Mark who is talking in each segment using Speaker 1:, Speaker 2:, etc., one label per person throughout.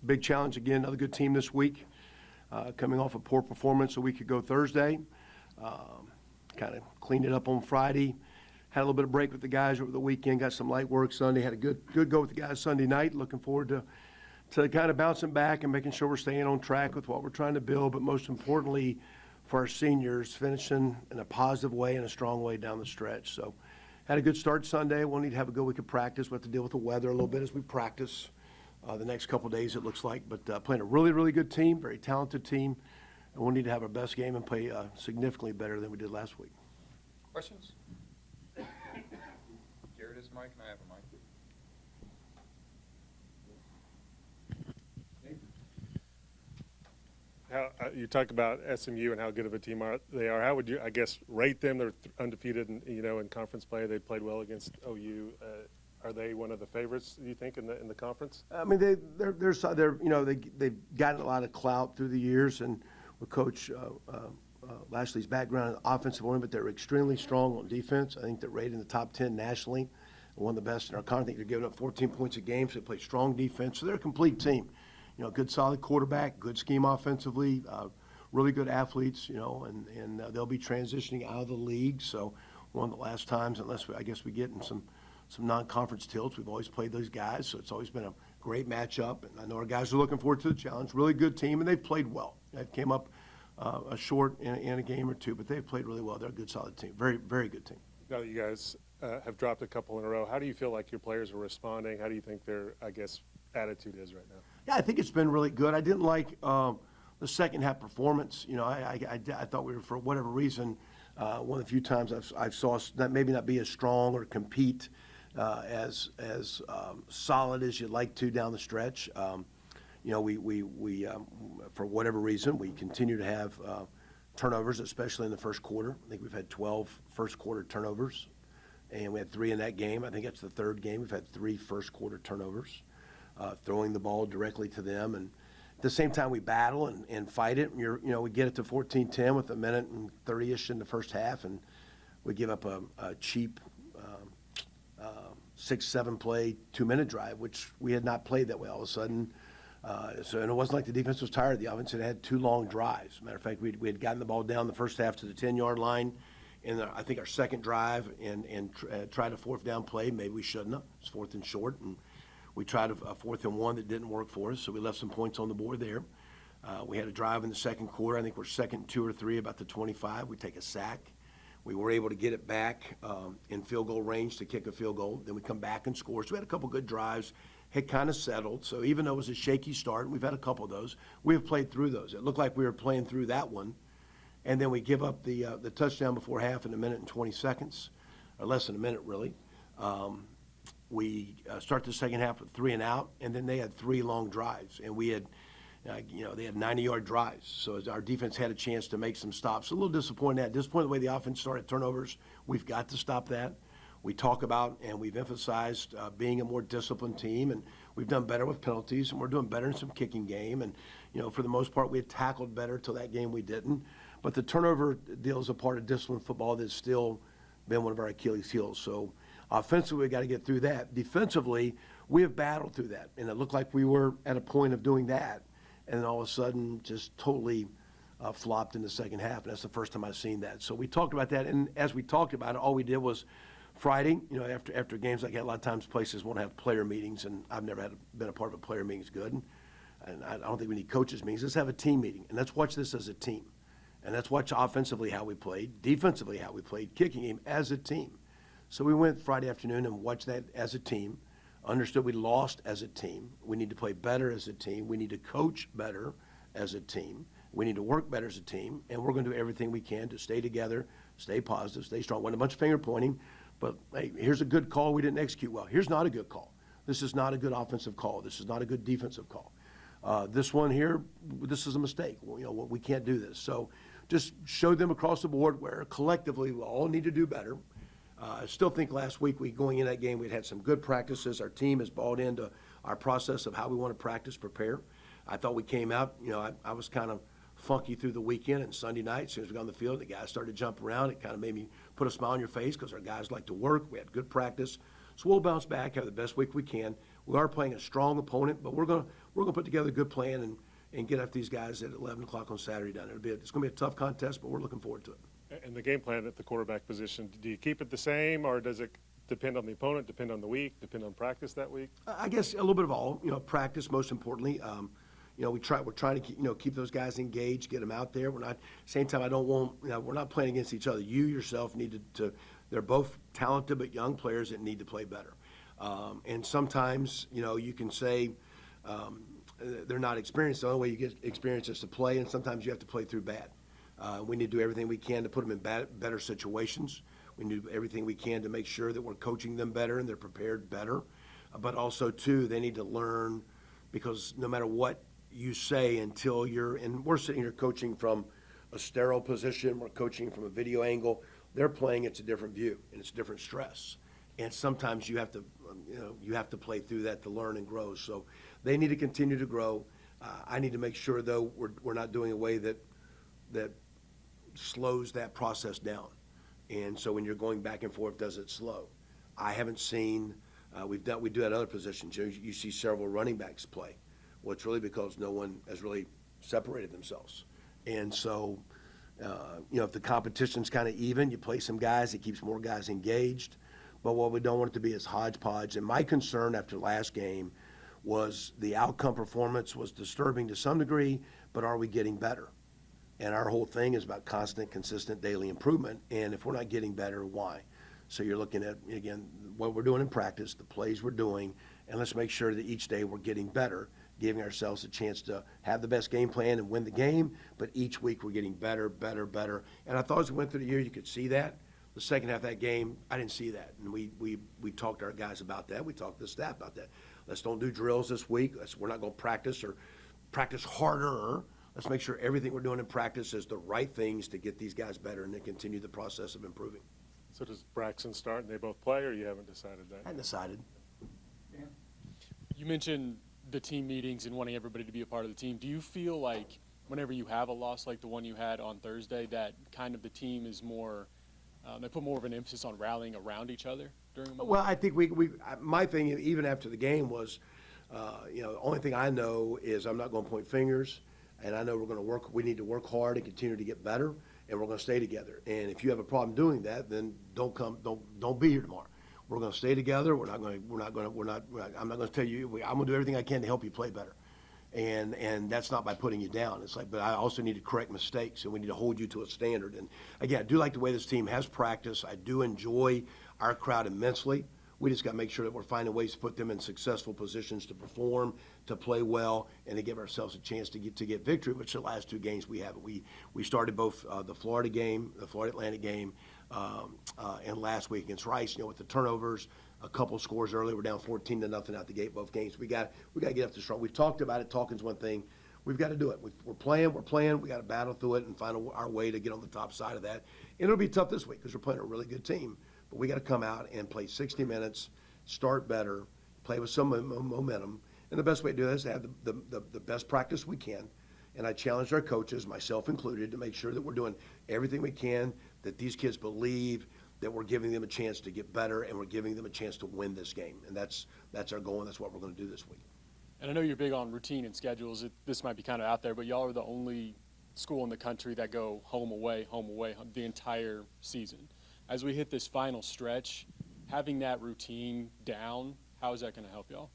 Speaker 1: big challenge again, another good team this week, coming off a poor performance a week ago Thursday. Kind of cleaned it up on Friday. Had a little bit of break with the guys over the weekend, got some light work Sunday, had a good go with the guys Sunday night. Looking forward to kind of bouncing back and making sure we're staying on track with what we're trying to build, but most importantly for our seniors, finishing in a positive way and a strong way down the stretch. So had a good start Sunday. We'll need to have a good week of practice. We'll have to deal with the weather a little bit as we practice the next couple of days, it looks like. But playing a really, really good team, very talented team, and we'll need to have our best game and play significantly better than we did last week.
Speaker 2: Questions? Jared is Mike, and I have a mic.
Speaker 3: How you talk about SMU and how good of a team they are. How would you, I guess, rate them? They're undefeated, in conference play. They played well against OU. Are they one of the favorites, do you think, in the conference?
Speaker 1: I mean, they've gotten a lot of clout through the years, and with Coach Lashley's background in offensive line, but they're extremely strong on defense. I think they're rated in the top 10 nationally, one of the best in our conference. I think they're giving up 14 points a game, so they play strong defense. So they're a complete team. Good solid quarterback, good scheme offensively, really good athletes, and they'll be transitioning out of the league. So one of the last times, unless I guess we get in some non-conference tilts, we've always played those guys. So it's always been a great matchup. And I know our guys are looking forward to the challenge. Really good team, and they've played well. They came up short in a game or two, but they've played really well. They're a good, solid team. Very, very good team.
Speaker 3: Now that you guys have dropped a couple in a row, how do you feel like your players are responding? How do you think their, attitude is right now?
Speaker 1: Yeah, I think it's been really good. I didn't like the second half performance. I thought we were, for whatever reason, one of the few times I've saw us maybe not be as strong or compete as solid as you'd like to down the stretch. We for whatever reason, we continue to have turnovers, especially in the first quarter. I think we've had 12 first quarter turnovers, and we had 3 in that game. I think that's the third game. We've had 3 first quarter turnovers. Throwing the ball directly to them, and at the same time we battle and fight it. We get it to 14-10 with a minute and 30-ish in the first half, and we give up a cheap 6-7 play 2-minute drive, which we had not played that way all of a sudden. And it wasn't like the defense was tired. The offense had 2 long drives. Matter of fact, we had gotten the ball down the first half to the 10-yard line, and I think our second drive and tried a 4th down play. Maybe we shouldn't have. It's 4th and short, and we tried a 4th and 1 that didn't work for us, so we left some points on the board there. We had a drive in the second quarter. I think we're second 2 or 3 about the 25. We take a sack. We were able to get it back in field goal range to kick a field goal. Then we come back and score. So we had a couple good drives, had kind of settled. So even though it was a shaky start, and we've had a couple of those, we have played through those. It looked like we were playing through that one. And then we give up the touchdown before half in a minute and 20 seconds, or less than a minute really. We start the second half with 3 and out, and then they had 3 long drives, and we had, they had 90-yard drives. So our defense had a chance to make some stops. A little disappointed at this point, the way the offense started turnovers. We've got to stop that. We talk about and we've emphasized being a more disciplined team, and we've done better with penalties, and we're doing better in some kicking game. And for the most part, we had tackled better till that game we didn't. But the turnover deal is a part of disciplined football that's still been one of our Achilles heels. So offensively, we got to get through that. Defensively, we have battled through that, and it looked like we were at a point of doing that, and then all of a sudden just totally flopped in the second half, and that's the first time I've seen that. So we talked about that, and as we talked about it, all we did was Friday, after games like that, a lot of times places won't have player meetings, and I've never been a part of a player meeting is good, and I don't think we need coaches meetings. Let's have a team meeting, and let's watch this as a team, and let's watch offensively how we played, defensively how we played, kicking game as a team. So we went Friday afternoon and watched that as a team, understood we lost as a team. We need to play better as a team. We need to coach better as a team. We need to work better as a team, and we're going to do everything we can to stay together, stay positive, stay strong. Wasn't a bunch of finger pointing, but hey, here's a good call we didn't execute well. Here's not a good call. This is not a good offensive call. This is not a good defensive call. This one here, this is a mistake. We can't do this. So just show them across the board where collectively we all need to do better. I still think last week, going in that game, we'd had some good practices. Our team has bought into our process of how we want to practice, prepare. I thought we came out, I was kind of funky through the weekend, and Sunday night, as soon as we got on the field, the guys started to jump around. It kind of made me put a smile on your face because our guys like to work. We had good practice. So we'll bounce back, have the best week we can. we are playing a strong opponent, but we're gonna put together a good plan and get after these guys at 11 o'clock on Saturday down there. It's gonna be a tough contest, but we're looking forward to it.
Speaker 3: And the game plan at the quarterback position, do you keep it the same, or does it depend on the opponent, depend on the week, depend on practice that week?
Speaker 1: I guess a little bit of all. Practice most importantly. We're trying to keep those guys engaged, get them out there. We're not, same time, I don't want, we're not playing against each other. You yourself need to they're both talented but young players that need to play better. And sometimes, you can say they're not experienced. The only way you get experience is to play, and sometimes you have to play through bad. We need to do everything we can to put them in better situations. We need to do everything we can to make sure that we're coaching them better and they're prepared better. But also, too, they need to learn, because no matter what you say until and we're sitting here coaching from a sterile position, we're coaching from a video angle, they're playing, it's a different view, and it's a different stress. And sometimes you have to play through that to learn and grow. So they need to continue to grow. I need to make sure, though, we're not doing a way that slows that process down. And so when you're going back and forth, does it slow? I haven't seen, we do at other positions. You see several running backs play. Well, it's really because no one has really separated themselves. And so, if the competition's kind of even, you play some guys, it keeps more guys engaged. But what we don't want it to be is hodgepodge. And my concern after last game was the outcome performance was disturbing to some degree, but are we getting better? And our whole thing is about constant, consistent daily improvement. And if we're not getting better, why? So you're looking at, again, what we're doing in practice, the plays we're doing, and let's make sure that each day we're getting better, giving ourselves a chance to have the best game plan and win the game, but each week we're getting better, better, better. And I thought as we went through the year, you could see that. The second half of that game, I didn't see that. And we talked to our guys about that. We talked to the staff about that. Let's don't do drills this week. We're not going to practice or practice harder. Let's make sure everything we're doing in practice is the right things to get these guys better and then continue the process of improving.
Speaker 3: So does Braxton start and they both play, or you haven't decided that?
Speaker 1: I hadn't decided.
Speaker 2: Dan?
Speaker 4: You mentioned the team meetings and wanting everybody to be a part of the team. Do you feel like whenever you have a loss like the one you had on Thursday, that kind of the team is more, they put more of an emphasis on rallying around each other during the moment?
Speaker 1: Well, I think my thing, even after the game, was, the only thing I know is I'm not going to point fingers, and I know we need to work hard and continue to get better, and we're going to stay together. And if you have a problem doing that, then don't be here tomorrow. We're going to stay together. I'm not going to tell you, I'm going to do everything I can to help you play better. And that's not by putting you down. It's like, but I also need to correct mistakes, and we need to hold you to a standard. And again, I do like the way this team has practiced. I do enjoy our crowd immensely. We just got to make sure that we're finding ways to put them in successful positions to perform, to play well, and to give ourselves a chance to get victory, which the last two games we haven't. We started both the Florida game, the Florida Atlantic game, and last week against Rice, with the turnovers, a couple scores early. We're down 14-0 out the gate both games. We got to get up to strong. We've talked about it. Talking's one thing. We've got to do it. We're playing. We got to battle through it and find our way to get on the top side of that. And it'll be tough this week because we're playing a really good team. But we got to come out and play 60 minutes, start better, play with some momentum. And the best way to do that is to have the best practice we can. And I challenged our coaches, myself included, to make sure that we're doing everything we can, that these kids believe that we're giving them a chance to get better and we're giving them a chance to win this game. And that's our goal, and that's what we're going to do this week.
Speaker 4: And I know you're big on routine and schedules. This might be kind of out there, but y'all are the only school in the country that go home away the entire season. As we hit this final stretch, having that routine down, how is that going to help y'all?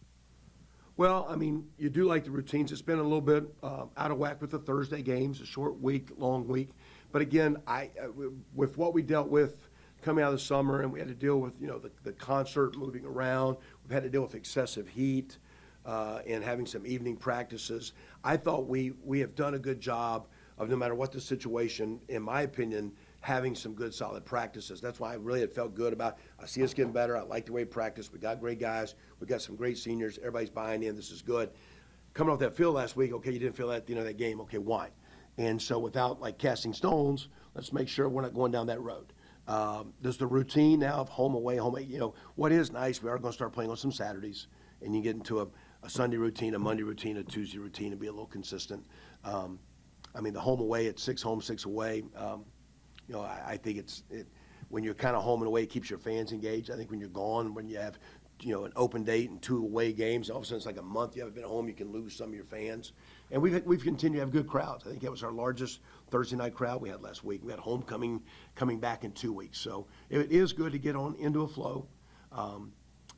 Speaker 1: Well, I mean, you do like the routines. It's been a little bit out of whack with the Thursday games, a short week, long week. But again, with what we dealt with coming out of the summer, and we had to deal with, the concert moving around. We've had to deal with excessive heat and having some evening practices. I thought we have done a good job of, no matter what the situation, in my opinion, having some good, solid practices. That's why I really had felt good about. I see us getting better. I like the way we practice. We got great guys. We got some great seniors. Everybody's buying in. This is good. Coming off that field last week, okay, you didn't feel that, that game. Okay, why? And so without casting stones, let's make sure we're not going down that road. There's the routine now of home away. What is nice, we are going to start playing on some Saturdays, and you get into a Sunday routine, a Monday routine, a Tuesday routine, and be a little consistent. The home away, it's 6 home, 6 away. I think when you're kind of home and away, it keeps your fans engaged. I think when you're gone, when you have an open date and 2 away games. All of a sudden, it's like a month you haven't been home. You can lose some of your fans. And we've continued to have good crowds. I think that was our largest Thursday night crowd we had last week. We had homecoming coming back in 2 weeks. So it is good to get on into a flow.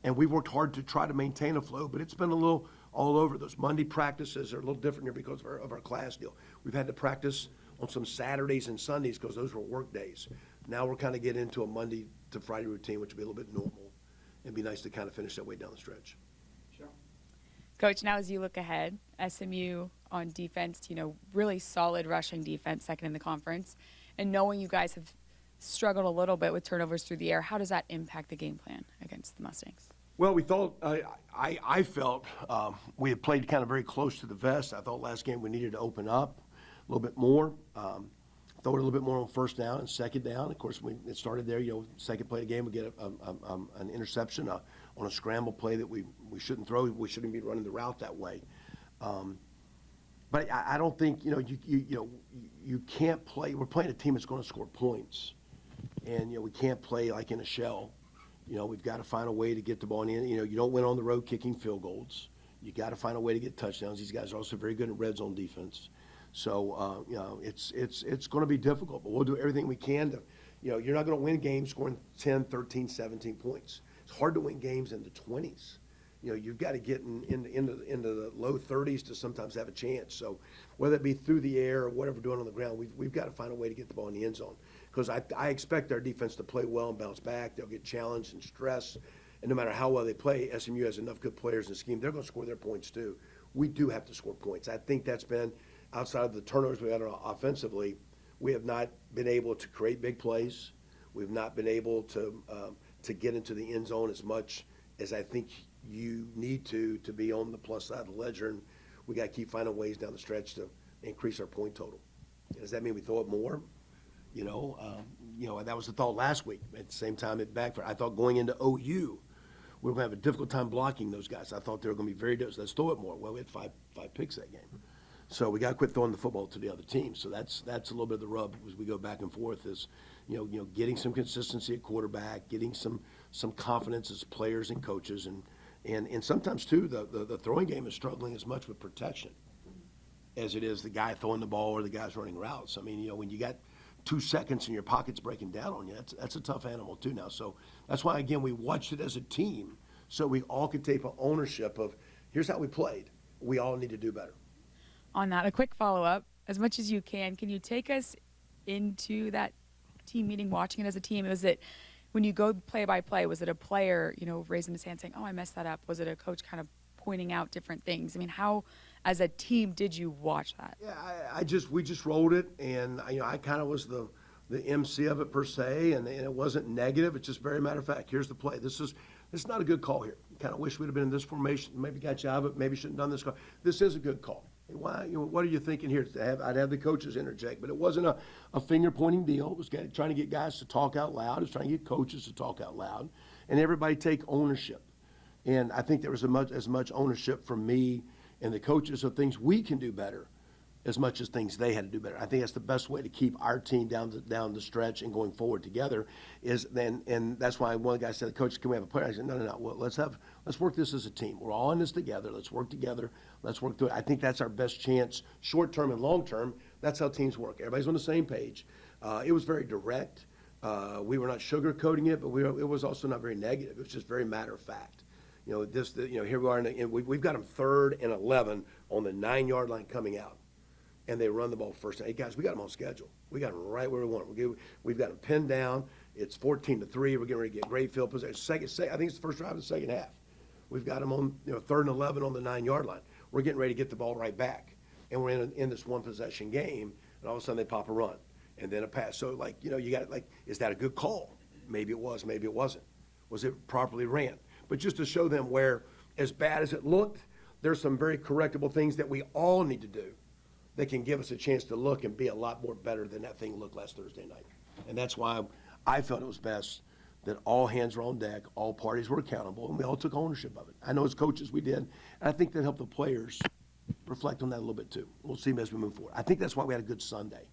Speaker 1: And we've worked hard to try to maintain a flow, but it's been a little all over. Those Monday practices are a little different here because of our class deal. We've had to practice on some Saturdays and Sundays because those were work days. Now we're kind of getting into a Monday to Friday routine, which will be a little bit normal. It'd be nice to kind of finish that way down the stretch.
Speaker 2: Sure.
Speaker 5: Coach, now as you look ahead, SMU on defense, really solid rushing defense, second in the conference, and knowing you guys have struggled a little bit with turnovers through the air, how does that impact the game plan against the Mustangs?
Speaker 1: Well, we thought, I felt we had played kind of very close to the vest. I thought last game we needed to open up a little bit more, throw it a little bit more on first down and second down. Of course, when it started there, second play of the game, we get an interception on a scramble play that we shouldn't throw. We shouldn't be running the route that way. But I don't think, you can't play. We're playing a team that's going to score points. And, we can't play like in a shell. We've got to find a way to get the ball in. You don't win on the road kicking field goals. You got to find a way to get touchdowns. These guys are also very good at red zone defense. So, it's going to be difficult, but we'll do everything we can to, you're not going to win games scoring 10, 13, 17 points. It's hard to win games in the 20s. You've got to get into the low 30s to sometimes have a chance. So whether it be through the air or whatever we're doing on the ground, we've got to find a way to get the ball in the end zone. Because I expect our defense to play well and bounce back. They'll get challenged and stressed. And no matter how well they play, SMU has enough good players in the scheme. They're going to score their points too. We do have to score points. I think that's been, outside of the turnovers we had offensively, we have not been able to create big plays. We've not been able to get into the end zone as much as I think you need to be on the plus side of the ledger. And we got to keep finding ways down the stretch to increase our point total. Does that mean we throw it more? That was the thought last week. At the same time, it backfired. I thought going into OU, we were going to have a difficult time blocking those guys. I thought they were going to be very difficult. Let's throw it more. Well, we had five picks that game. So we got to quit throwing the football to the other team. So that's a little bit of the rub as we go back and forth is, getting some consistency at quarterback, getting some confidence as players and coaches. And sometimes, too, the throwing game is struggling as much with protection as it is the guy throwing the ball or the guys running routes. I mean, when you got 2 seconds and your pocket's breaking down on you, that's a tough animal too now. So that's why, again, we watched it as a team so we all could take ownership of here's how we played. We all need to do better.
Speaker 5: On that, a quick follow-up, as much as you can you take us into that team meeting, watching it as a team? Was it, when you go play by play, was it a player, raising his hand saying, oh, I messed that up? Was it a coach kind of pointing out different things? I mean, how, as a team, did you watch that?
Speaker 1: Yeah, we just rolled it, and I kind of was the MC of it per se, and it wasn't negative. It's just very matter of fact. Here's the play. This is not a good call here. Kind of wish we'd have been in this formation. Maybe got you out of it. Maybe shouldn't have done this call. This is a good call. Why? What are you thinking here? I'd have the coaches interject, but it wasn't a finger pointing deal. It was trying to get guys to talk out loud. It was trying to get coaches to talk out loud, and everybody take ownership. And I think there was as much ownership from me and the coaches of things we can do better as much as things they had to do better. I think that's the best way to keep our team down the stretch and going forward together and that's why one of the guys said, Coach, can we have a player? I said, no. Well, let's work this as a team. We're all in this together. Let's work together. Let's work through it. I think that's our best chance, short term and long term. That's how teams work. Everybody's on the same page. It was very direct. We were not sugarcoating it, but it was also not very negative. It was just very matter of fact. Here we are, and we've got them 3rd and 11 on the 9-yard line coming out. And they run the ball first. Hey, guys, we got them on schedule. We got them right where we want them. We've got them pinned down. It's 14-3. We're getting ready to get great field position. I think it's the first drive of the second half. We've got them on 3rd and 11 on the 9-yard line. We're getting ready to get the ball right back. And we're in this one-possession game, and all of a sudden they pop a run and then a pass. So, you got is that a good call? Maybe it was. Maybe it wasn't. Was it properly ran? But just to show them where, as bad as it looked, there's some very correctable things that we all need to do that can give us a chance to look and be a lot more better than that thing looked last Thursday night. And that's why I felt it was best that all hands were on deck, all parties were accountable, and we all took ownership of it. I know as coaches we did, and I think that helped the players reflect on that a little bit too. We'll see as we move forward. I think that's why we had a good Sunday.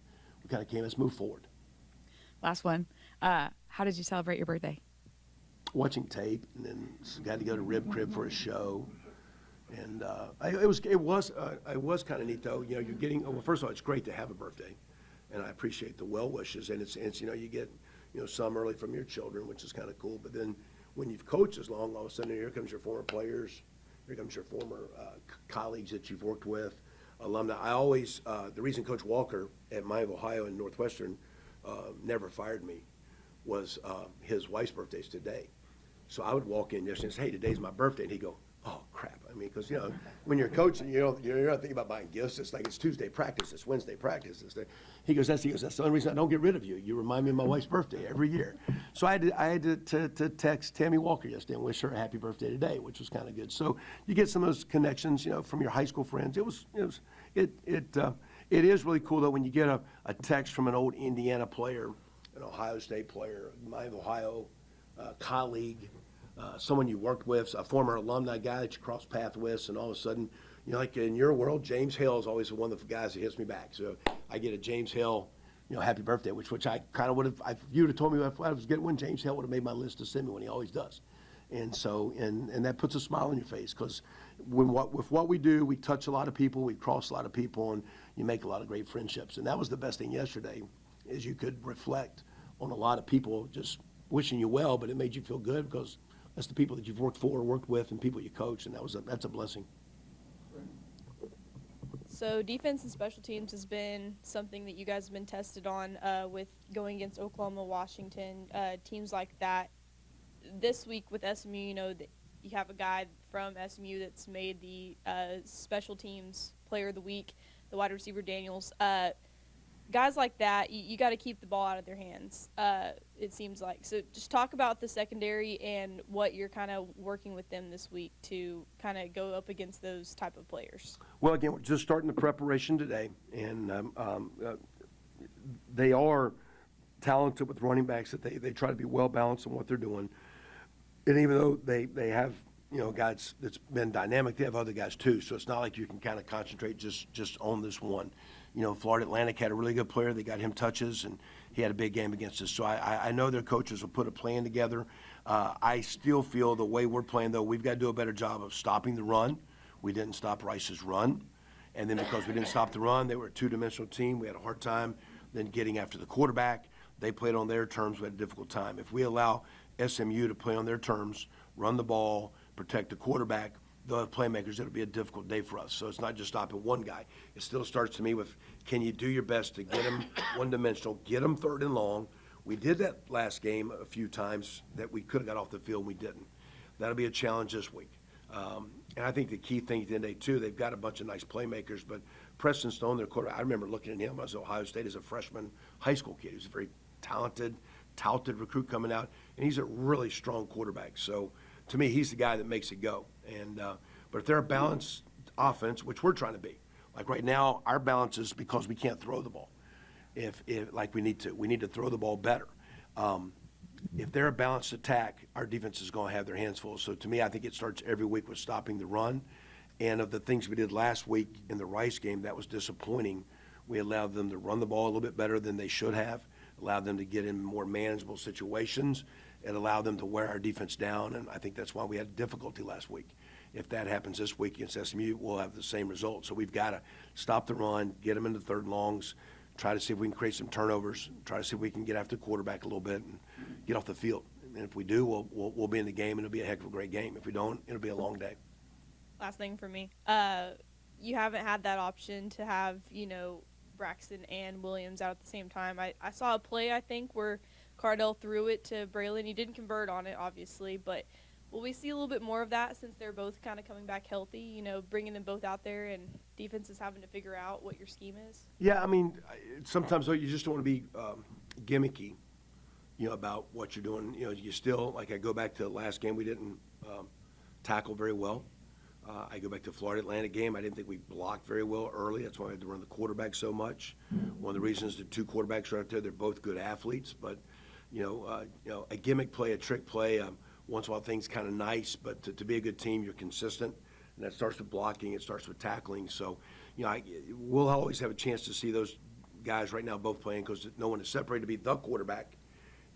Speaker 1: We kind of came, let's move forward.
Speaker 5: Last one. How did you celebrate your birthday?
Speaker 1: watching tape, and then got to go to Rib Crib for a show. And it was kind of neat though. You know, you're getting well. First of all, it's great to have a birthday, and I appreciate the well wishes. And it's you know, you get some early from your children, which is kind of cool. But then when you've coached as long, all of a sudden here comes your former players, here comes your former colleagues that you've worked with, alumni. I always the reason Coach Walker at Miami, Ohio, and Northwestern never fired me was his wife's birthday's today. So I would walk in yesterday and say, "Hey, today's my birthday," and he'd go, "Oh crap!" I mean, because when you're coaching, you're not thinking about buying gifts. It's like it's Tuesday practice, it's Wednesday practice. He goes, "That's the only reason I don't get rid of you. You remind me of my wife's birthday every year." So I had to text Tammy Walker yesterday and wish her a happy birthday today, which was kind of good. So you get some of those connections, from your high school friends. It is really cool though when you get a text from an old Indiana player, an Ohio State player, Miami, Ohio colleague. Someone you worked with, a former alumni guy that you crossed paths with, and all of a sudden, like in your world, James Hill is always one of the guys that hits me back. So I get a James Hill, happy birthday, which I kind of would have, if you would have told me if I was getting one, James Hill would have made my list to send me one. He always does. And so, and that puts a smile on your face because with what we do, we touch a lot of people, we cross a lot of people, and you make a lot of great friendships. And that was the best thing yesterday, is you could reflect on a lot of people just wishing you well, but it made you feel good because that's the people that you've worked for, worked with, and people you coach, and that's a blessing.
Speaker 6: So defense and special teams has been something that you guys have been tested on with going against Oklahoma, Washington, teams like that. This week with SMU, that you have a guy from SMU that's made the special teams player of the week, the wide receiver Daniels. Guys like that, you got to keep the ball out of their hands, it seems like. So just talk about the secondary and what you're kind of working with them this week to kind of go up against those type of players.
Speaker 1: Well, again, we're just starting the preparation today, and they are talented with running backs that they try to be well-balanced in what they're doing. And even though they have, guys that's been dynamic, they have other guys too. So it's not like you can kind of concentrate just on this one. Florida Atlantic had a really good player. They got him touches, and he had a big game against us. So I know their coaches will put a plan together. I still feel the way we're playing, though, we've got to do a better job of stopping the run. We didn't stop Rice's run. And then because we didn't stop the run, they were a two-dimensional team. We had a hard time then getting after the quarterback. They played on their terms. We had a difficult time. If we allow SMU to play on their terms, run the ball, protect the quarterback, they'll have playmakers. It'll be a difficult day for us. So it's not just stopping one guy. It still starts to me with, can you do your best to get him one-dimensional, get him third and long? We did that last game a few times that we could have got off the field and we didn't. That'll be a challenge this week. And I think the key thing at the end of the day, too, they've got a bunch of nice playmakers, but Preston Stone, their quarterback, I remember looking at him when I was at Ohio State as a freshman high school kid. He was a very talented, touted recruit coming out, and he's a really strong quarterback. So to me, he's the guy that makes it go. And but if they're a balanced offense, which we're trying to be, like right now, our balance is because we can't throw the ball. If like we need to throw the ball better. If they're a balanced attack, our defense is going to have their hands full. So to me, I think it starts every week with stopping the run. And of the things we did last week in the Rice game, that was disappointing. We allowed them to run the ball a little bit better than they should have, allowed them to get in more manageable situations, and allowed them to wear our defense down. And I think that's why we had difficulty last week. If that happens this week against SMU, we'll have the same result. So we've got to stop the run, get them into third and longs, try to see if we can create some turnovers, try to see if we can get after the quarterback a little bit and get off the field. And if we do, we'll be in the game, and it'll be a heck of a great game. If we don't, it'll be a long day.
Speaker 6: Last thing for me, you haven't had that option to have, Braxton and Williams out at the same time. I saw a play, I think, where Cardell threw it to Braylon. He didn't convert on it, obviously, but will we see a little bit more of that since they're both kind of coming back healthy, bringing them both out there and defense is having to figure out what your scheme is?
Speaker 1: Yeah, I mean, sometimes though, you just don't want to be gimmicky, about what you're doing. You still, like I go back to the last game, we didn't tackle very well. I go back to the Florida Atlantic game. I didn't think we blocked very well early. That's why I had to run the quarterback so much. One of the reasons the two quarterbacks are out there, they're both good athletes, but a gimmick play, a trick play, once in a while things kind of nice, but to be a good team, you're consistent, and that starts with blocking. It starts with tackling. So, we'll always have a chance to see those guys right now both playing because no one is separated to be the quarterback,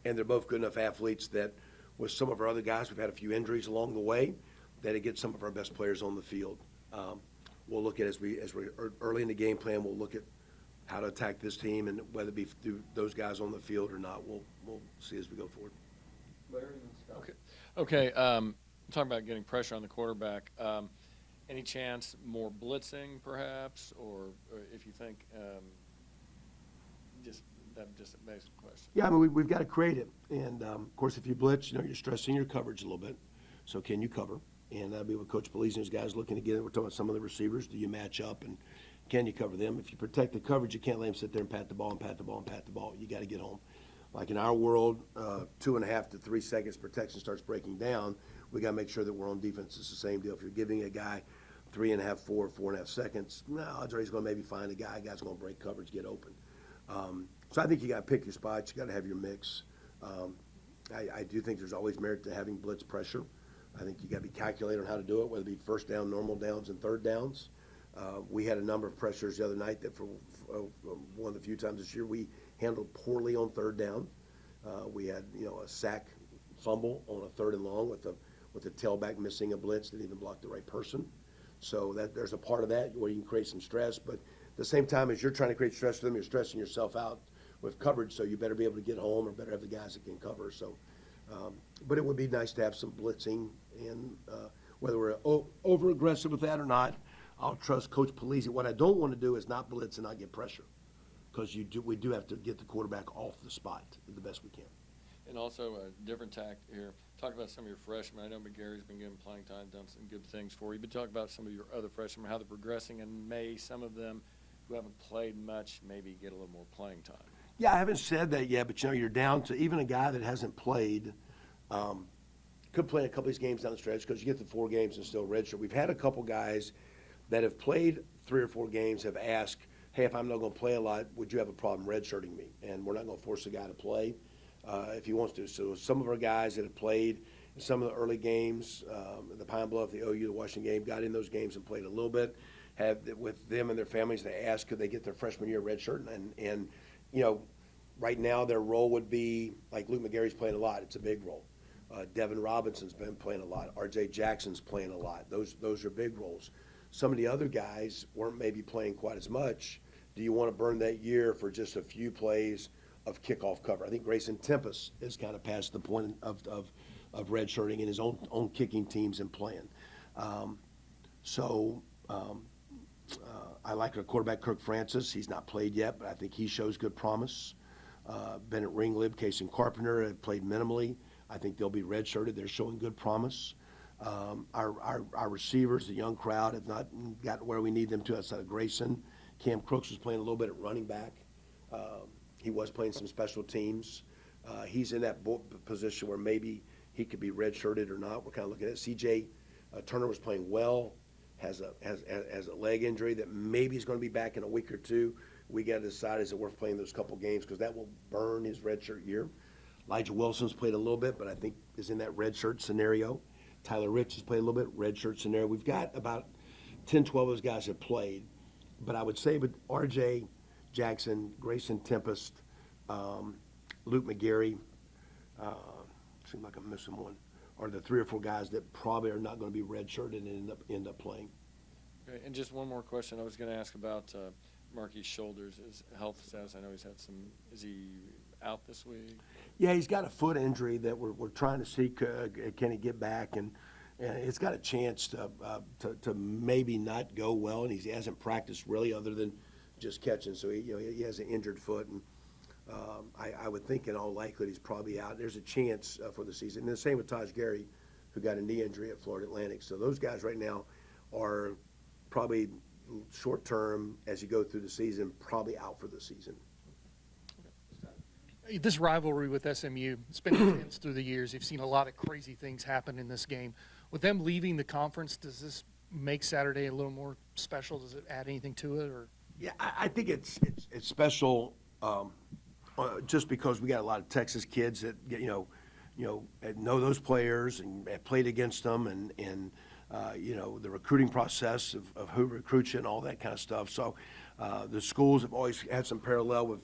Speaker 1: and they're both good enough athletes that with some of our other guys, we've had a few injuries along the way, that it gets some of our best players on the field. We'll look at, as we're early in the game plan, we'll look at how to attack this team, and whether it be through those guys on the field or not, we'll see as we go forward.
Speaker 2: Larry and Scott.
Speaker 7: Okay. Talking about getting pressure on the quarterback. Any chance more blitzing, perhaps, or if you think just a basic question?
Speaker 1: Yeah, I mean, we've got to create it. And, of course, if you blitz, you're stressing your coverage a little bit. So can you cover? And that'll be what Coach Pelisi and his guys looking to get. We're talking about some of the receivers. Do you match up, and can you cover them? If you protect the coverage, you can't let them sit there and pat the ball and pat the ball and pat the ball. You got to get home. Like in our world, 2.5 to 3 seconds protection starts breaking down. We got to make sure that we're on defense. It's the same deal. If you're giving a guy 3.5, 4.5 seconds, no, odds are he's going to maybe find a guy. Guy's going to break coverage, get open. So I think you got to pick your spots. You got to have your mix. I do think there's always merit to having blitz pressure. I think you got to be calculated on how to do it, whether it be first down, normal downs, and third downs. We had a number of pressures the other night that for one of the few times this year we handled poorly on third down. We had a sack fumble on a 3rd and long with the tailback missing a blitz, didn't even block the right person. So there's a part of that where you can create some stress, but at the same time as you're trying to create stress for them, you're stressing yourself out with coverage, so you better be able to get home or better have the guys that can cover. So, but it would be nice to have some blitzing, and whether we're over aggressive with that or not, I'll trust Coach Pelisi. What I don't want to do is not blitz and not get pressure, because we do have to get the quarterback off the spot the best we can.
Speaker 7: And also a different tact here. Talk about some of your freshmen. I know McGarry's been given playing time, done some good things for you, but talk about some of your other freshmen, how they're progressing, and may some of them who haven't played much maybe get a little more playing time.
Speaker 1: Yeah, I haven't said that yet, but you're down to even a guy that hasn't played, could play a couple of these games down the stretch, because you get to 4 games and still redshirt. We've had a couple guys that have played 3 or 4 games have asked, hey, if I'm not going to play a lot, would you have a problem redshirting me? And we're not going to force a guy to play if he wants to. So some of our guys that have played in some of the early games, the Pine Bluff, the OU, the Washington game, got in those games and played a little bit. Have with them and their families, they asked could they get their freshman year redshirt, and right now their role would be like Luke McGarry's playing a lot. It's a big role. Devin Robinson's been playing a lot. R.J. Jackson's playing a lot. Those are big roles. Some of the other guys weren't maybe playing quite as much. Do you want to burn that year for just a few plays of kickoff cover? I think Grayson Tempest is kind of past the point of redshirting in his own kicking teams and playing. I like our quarterback, Kirk Francis. He's not played yet, but I think he shows good promise. Bennett Ringlib, Kason Carpenter have played minimally. I think they'll be redshirted. They're showing good promise. Our receivers, the young crowd, have not gotten where we need them to outside of Grayson. Cam Crooks was playing a little bit at running back. He was playing some special teams. He's in that position where maybe he could be redshirted or not. We're kind of looking at it. C.J. Turner was playing well, has a leg injury that maybe he's going to be back in a week or 2. We got to decide, is it worth playing those couple games, because that will burn his redshirt year. Elijah Wilson's played a little bit, but I think is in that redshirt scenario. Tyler Rich has played a little bit, redshirt scenario. We've got about 10, 12 of those guys have played. But I would say with R.J. Jackson, Grayson Tempest, Luke McGarry, seems like I'm missing one, are the 3 or 4 guys that probably are not going to be redshirted and end up playing.
Speaker 7: Okay, and just one more question I was going to ask about Marky's shoulders, his health status. I know he's had some. Is he out this week?
Speaker 1: Yeah, he's got a foot injury that we're trying to see can he get back, and it's got a chance to maybe not go well, and he hasn't practiced really other than just catching. So he has an injured foot, and I would think in all likelihood he's probably out. There's a chance for the season. And the same with Taj Gary, who got a knee injury at Florida Atlantic. So those guys right now are probably short term as you go through the season, probably out for the season.
Speaker 8: This rivalry with SMU, it's been intense through the years. You've seen a lot of crazy things happen in this game. With them leaving the conference, does this make Saturday a little more special? Does it add anything to it? Or
Speaker 1: Yeah, I think it's special just because we got a lot of Texas kids that know those players and have played against them, and the recruiting process of who recruits you and all that kind of stuff. So the schools have always had some parallel with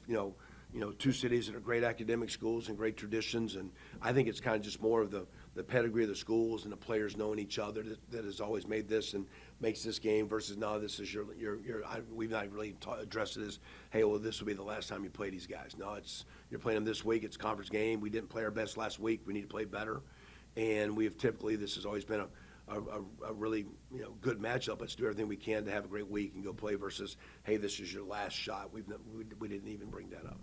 Speaker 1: two cities that are great academic schools and great traditions, and I think it's kind of just more of the pedigree of the schools and the players knowing each other that has always made this and makes this game versus now this is we've not really addressed it as, hey, well, this will be the last time you play these guys. No, you're playing them this week. It's a conference game. We didn't play our best last week. We need to play better, and this has always been a really good matchup. Let's do everything we can to have a great week and go play versus, hey, this is your last shot. We didn't even bring that up.